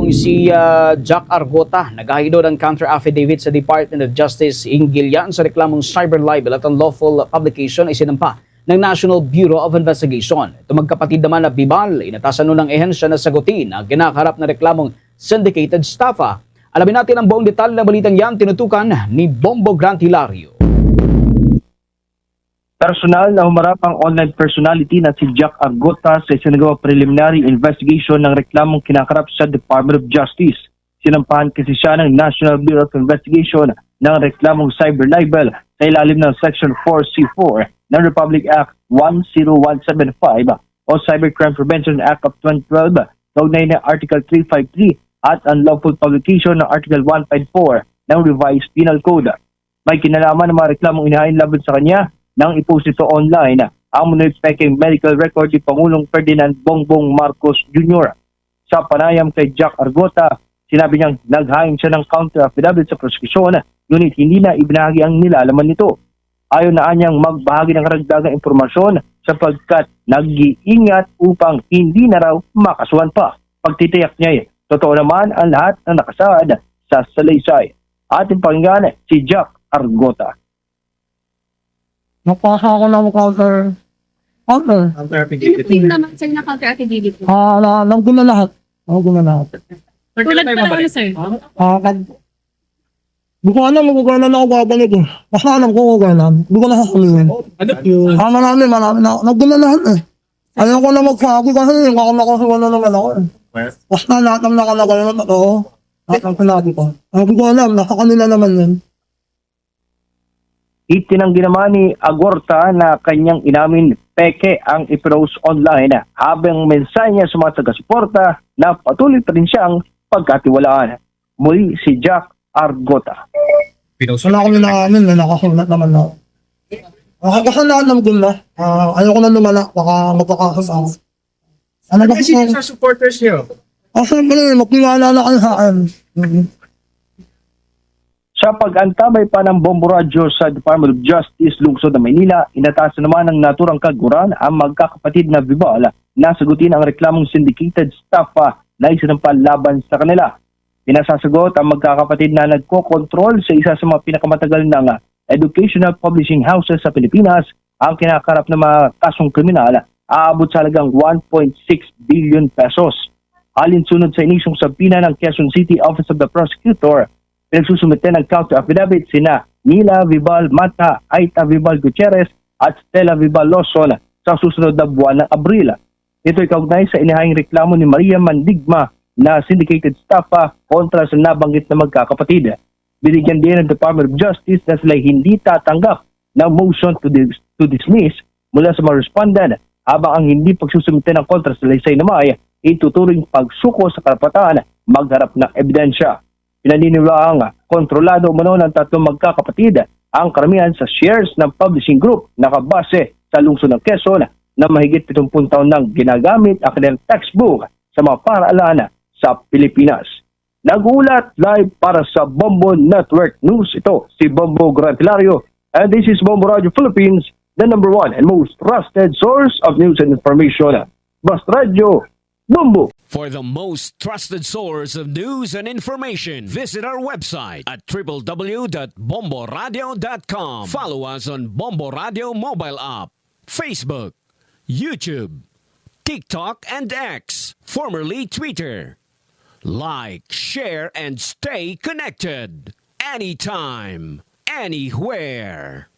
itong si Jack Argota, naghahido ng counter-affidavit sa Department of Justice hinggil yan sa reklamong cyber libel at unlawful publication ay sinampa ng National Bureau of Investigation. Ito magkapatid naman na Bibal, inatasan nun ng ehensya na sagutin ang kinakaharap na reklamong syndicated staffa. Alamin natin ang buong detalye ng balitang yan, tinutukan ni Bombo Grant Hilario. Personal na humarap ang online personality na si Jack Argota sa isinagawang preliminary investigation ng reklamong kinakarap sa Department of Justice. Sinampahan kasi siya ng National Bureau of Investigation ng reklamong cyber libel sa ilalim ng Section 4C4 ng Republic Act 10175 o Cybercrime Prevention Act of 2012, kaugnay ng Article 353 at unlawful publication ng Article 154 ng Revised Penal Code. May kinalaman ng mga reklamong inahain laban sa kanya nang ipost ito online ang munipekeng medical record ni Pangulong Ferdinand Bongbong Marcos Jr. Sa panayam kay Jack Argota, sinabi niyang naghain siya ng counter-affidavit sa prosekusyon, ngunit hindi na ibinahagi ang nilalaman nito. Ayaw na anyang magbahagi ng karagdagang impormasyon sapagkat nag-iingat upang hindi na raw makasuhan pa. Pagtitiyak niya totoo naman ang lahat ng nakasaad sa salaysay. Ating pakinggan si Jack Argota. Napasa ako ng counter. Hindi naman sir na counter-affidavit po. Nanggun na lahat. Tulad pa naman sir. Hindi ko alam kung gano'n ako babalik eh. Basta alam ko kung gano'n. Hindi ko nakakalimutan. Marami na. Nanggun na lahat eh. Ayaw ko na magsabi kasi hindi ako nakasuwa na naman ako eh. Basta lahat ng nakalagay na totoo. Lahat ng sinabi ko. Hindi ko alam, nasa kanila naman yun. Itinanggi naman ni Argota na kanyang inamin peke ang ipost online habang mensahe niya sa mga taga-suporta na patuloy pa rin siyang pagkatiwalaan. Muli si Jack Argota. Wala kami nakamin na nakasulat naman na. Kasi lahat ng gula. Ayoko na lumala. Baka magpakasas ako. Kasi sa supporters niyo? Siyempre, magpilala na kayo sa akin. Sa pag-antabay pa ng Bombo Radyo sa Department of Justice, Lungsod ng Maynila, inatasan naman ng naturang kaguran ang magkakapatid na Bibal na sagutin ang reklamong syndicated staffa na isinampa laban sa kanila. Pinasasagot ang magkakapatid na nagkokontrol sa isa sa mga pinakamatagal ng educational publishing houses sa Pilipinas ang kinakarap ng mga kasong kriminal aabot sa halagang 1.6 billion pesos. Alinsunod sa inisyong sabina ng Quezon City Office of the Prosecutor, pinagsusumite ng counter-affidavit sina Nila Vibal Mata, Aita Vibal Gutierrez at Stella Vibal Lawson sa susunod na buwan ng Abril. Ito ay kaugnay sa inihahing reklamo ni Maria Mandigma na syndicated staffa kontra sa nabanggit na magkakapatid. Binigyan din ng Department of Justice na sila hindi tatanggap ng motion to dismiss mula sa mga respondent habang ang hindi pagsusumite ng kontra sa laysay na may ituturing pagsuko sa karapatan magharap ng ebidensya. Pinaniniwalaang kontrolado umano ng tatlong magkakapatid ang karamihan sa shares ng publishing group nakabase sa lungsod ng Quezon na mahigit 70 taon nang ginagamit ang kanilang textbook sa mga paaralan sa Pilipinas. Nag-ulat live para sa Bombo Network News. Ito si Bombo Grant Hilario and this is Bombo Radio Philippines, the #1 and most trusted source of news and information. Basta Radio Bombo. For the most trusted source of news and information, visit our website at www.bomboradio.com. Follow us on Bombo Radio mobile app, Facebook, YouTube, TikTok, and X, formerly Twitter. Like, share, and stay connected. Anytime, anywhere.